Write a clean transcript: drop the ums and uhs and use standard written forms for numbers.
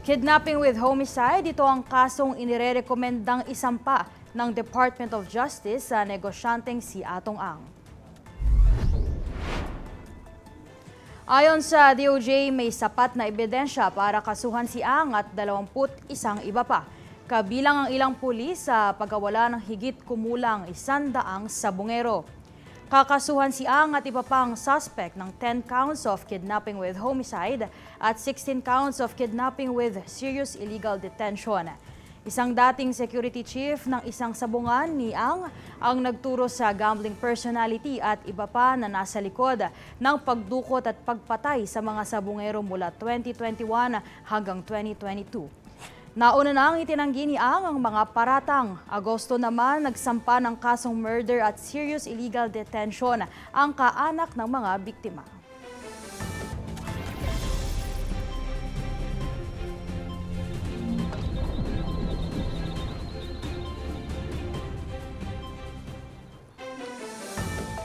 Kidnapping with homicide, ito ang kasong inirerekomendang isampa ng Department of Justice sa negosyanteng si Atong Ang. Ayon sa DOJ, may sapat na ebidensya para kasuhan si Ang at 21 iba pa, kabilang ang ilang pulis sa pagkawala ng higit kumulang 100 sabungero. Kakasuhan si Ang at iba pang suspect ng 10 counts of kidnapping with homicide at 16 counts of kidnapping with serious illegal detention. Isang dating security chief ng isang sabungan ni Ang nagturo sa gambling personality at iba pa na nasa likod ng pagdukot at pagpatay sa mga sabungero mula 2021 hanggang 2022. Nauna nang itinanggi ni Ang mga paratang. Agosto naman nagsampa ng kasong murder at serious illegal detention ang kaanak ng mga biktima.